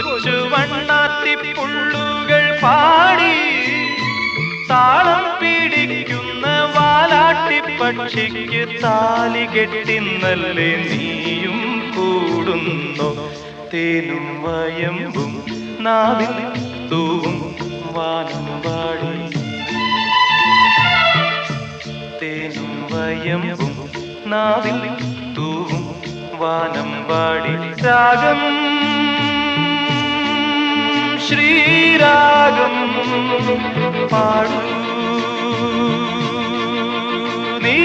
കൊച്ചു വണ്ണാത്തിപ്പുള്ളുകൾ പാടി താളം പിടിക്കുന്ന വാലാട്ടിപ്പക്ഷിക്ക് താലി കെട്ടിന്നല്ലേ നീയും കൂടുന്നു. തേനും വയമ്പും നാവിൽ തൂവും വാനം പാടി. തേനും വയമ്പും നാവിൽ തൂവും വാനം പാടി. രാഗം ശ്രീരാഗം പാടൂ നീ